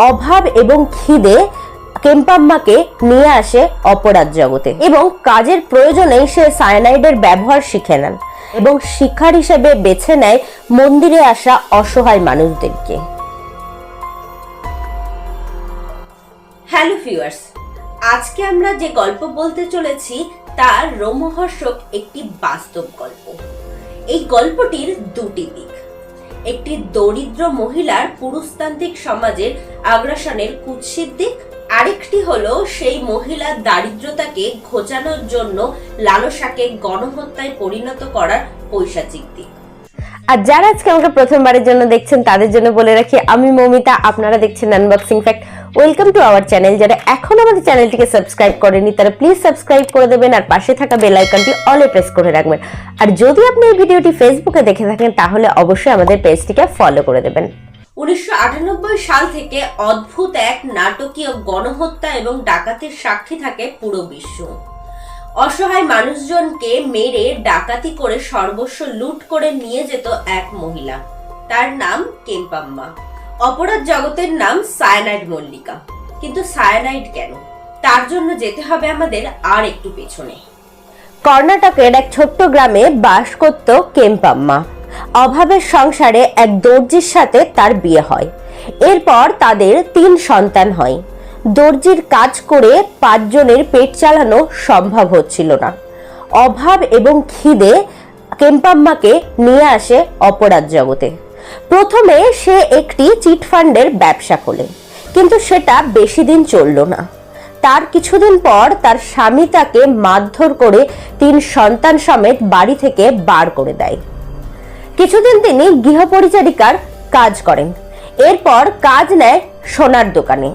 অভাব এবং খিদে কেম্পাম্মাকে নিয়ে আসে অপরাধ জগতে এবং কাজের প্রয়োজনেই সে সায়ানাইডের ব্যবহার শিখে নেন এবং শিকার হিসেবে বেছে নেয় মন্দিরে আসা অসহায় মানুষদেরকে। হ্যালো ভিউয়ার্স, আজকে আমরা যে গল্প বলতে চলেছি তার রোমহর্ষক একটি বাস্তব গল্প। এই গল্পটির দুটি দিক, একটি দরিদ্র মহিলার পুরুষতান্ত্রিক সমাজের আগ্রাসনের কুৎসিত দিক, আরেকটি হলো সেই মহিলার দারিদ্রতাকে ঘোচানোর জন্য লালসাকে গণহত্যায় পরিণত করার পৈশাচিক দিক। আর যারা আজকে আমাকে প্রথমবারের জন্য দেখছেন তাদের জন্য বলে রাখি, আমি মৌমিতা, আপনারা দেখছেন unboxing fact. Welcome to our channel. যারা এখন আমাদের চ্যানেলটিকে সাবস্ক্রাইব করেনি তারা প্লিজ সাবস্ক্রাইব করে দেবেন আর পাশে থাকা বেল আইকনটি অলে প্রেস করে রাখবেন। আর যদি আপনি এই ভিডিওটি ফেসবুকে দেখে থাকেন তাহলে অবশ্যই আমাদের পেজটিকে ফলো করে দেবেন। 1998 সাল থেকে অদ্ভুত এক নাটকীয় গণহত্যা এবং ডাকাতির সাক্ষী থাকে পুরো বিশ্ব। অসহায় মানুষজনকে মেরে ডাকাতি করে সর্বস্ব লুট করে নিয়ে যেত এক মহিলা, তার নাম কেম্পাম্মা। অপরাধ জগতের নাম সায়ানাইড মল্লিকা। কিন্তু সায়ানাইড কেন, তার জন্য যেতে হবে আমাদের আর একটু পেছনে। কর্ণাটকের এক ছোট্ট গ্রামে বাস করত কেম্পাম্মা। অভাবের সংসারে এক দর্জির সাথে তার বিয়ে হয়। এরপর তাদের 3 সন্তান হয়। দর্জির কাজ করে 5 জনের পেট চালানো সম্ভব হচ্ছিল না। অভাব এবং খিদে কেম্পাম্মাকে নিয়ে আসে অপরাধ জগতে। প্রথমে সে একটি চিটফান্ডের ব্যবসা খোলে, কিন্তু সেটা বেশি দিন চলল না। তার কিছুদিন পর তার স্বামী তাকে মারধর করে 3 সন্তান সমেত বাড়ি থেকে বার করে দেয়। কিছুদিন তিনি গৃহপরিচারিকার কাজ করেন। এরপর কাজ নেয় সোনার দোকানে।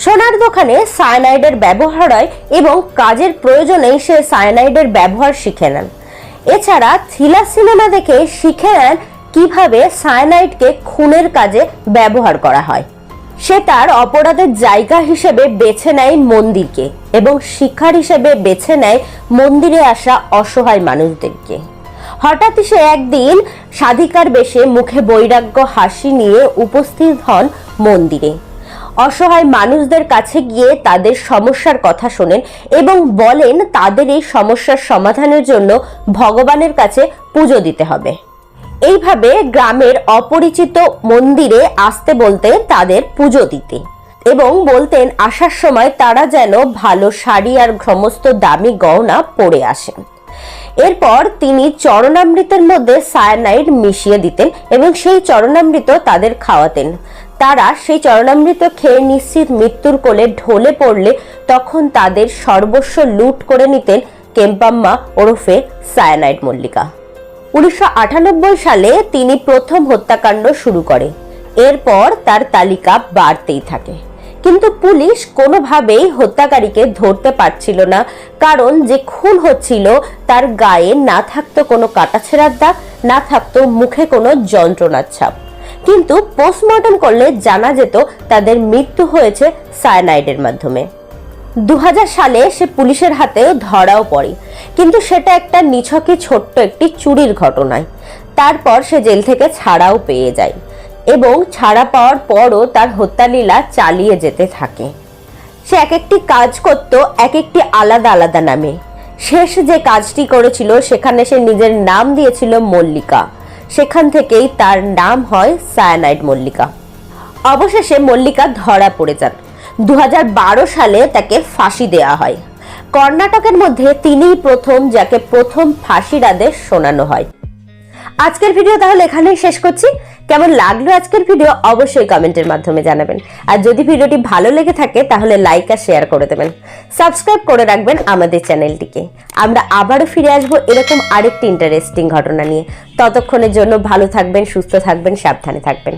সোনার দোকানে সায়ানাইডের ব্যবহার হয় এবং কাজের প্রয়োজনেই সে সায়ানাইডের ব্যবহার শিখে নেন। এছাড়া থ্রিলার সিনেমা দেখে শিখে নেন কিভাবে সায়ানাইডকে খুনের কাজে ব্যবহার করা হয়। সে তার অপরাধের জায়গা হিসেবে বেছে নেয় মন্দিরকে এবং শিকার হিসেবে বেছে নেয় মন্দিরে আসা অসহায় মানুষদেরকে। হঠাৎ সে একদিন সাধিকার বেশে মুখে বৈরাগ্য হাসি নিয়ে উপস্থিত হন মন্দিরে। অসহায় মানুষদের কাছে গিয়ে তাদের সমস্যার কথা শোনেন এবং বলেন তাদের এই সমস্যার সমাধানের জন্য ভগবানের কাছে পুজো দিতে হবে। এইভাবে গ্রামের অপরিচিত মন্দিরে আসতে বলতেন তাদের পুজো দিতে এবং বলতেন আসার সময় তারা যেন ভালো শাড়ি আর সমস্ত দামি গয়না পরে আসেন। এরপর তিনি চরণামৃতের মধ্যে সায়ানাইড মিশিয়ে দিতেন এবং সেই চরণামৃত তাদের খাওয়াতেন। তারা সেই চরণামৃত খেয়ে নিশ্চিত মৃত্যুর কোলে ঢলে পড়লে তখন তাদের সর্বস্ব লুট করে নিতেন কেম্পাম্মা ওরফে সায়ানাইড মল্লিকা। 1998 সালে তিনি প্রথম হত্যাকাণ্ড শুরু করে। এরপর তার তালিকা বাড়তেই থাকে, কিন্তু পুলিশ কোনোভাবেই হত্যাকারীকে ধরতে পারছিল না, কারণ যে খুন হচ্ছিল তার গায়ে না থাকতো কোনো কাটাছেঁড়ার দাগ, না থাকতো মুখে কোনো যন্ত্রণার ছাপ। কিন্তু পোস্টমর্টম করলে জানা যেত তাদের মৃত্যু হয়েছে সায়ানাইডের মাধ্যমে। 2000 সালে সে পুলিশের হাতেও ধরাও পড়ে, কিন্তু সেটা একটা নিছকই ছোট্ট একটি চুরির ঘটনায়। তারপর সে জেল থেকে ছাড়াও পেয়ে যায় এবং ছাড়া পাওয়ার পরও তার হত্যালীলা চালিয়ে যেতে থাকে। সে এক একটি কাজ করত এক একটি আলাদা আলাদা নামে। শেষ যে কাজটি করেছিল সেখানে সে নিজের নাম দিয়েছিল মল্লিকা। সেখান থেকেই তার নাম হয় সায়ানাইড মল্লিকা। অবশেষে মল্লিকা ধরা পড়ে যান। 2012 সালে তাকে ফাঁসি দেয়া হয়। কর্ণাটকের মধ্যে তিনিই প্রথম যাকে প্রথম ফাঁসির আদেশ শোনানো হয়। আজকের ভিডিও তাহলে এখানেই শেষ করছি। কেমন লাগলো আজকের ভিডিও অবশ্যই কমেন্টের মাধ্যমে জানাবেন। আর যদি ভিডিওটি ভালো লেগে থাকে তাহলে লাইক আর শেয়ার করে দেবেন। সাবস্ক্রাইব করে রাখবেন আমাদের চ্যানেলটিকে। আমরা আবারও ফিরে আসবো এরকম আরেকটি ইন্টারেস্টিং ঘটনা নিয়ে। ততক্ষণের জন্য ভালো থাকবেন, সুস্থ থাকবেন, সাবধানে থাকবেন।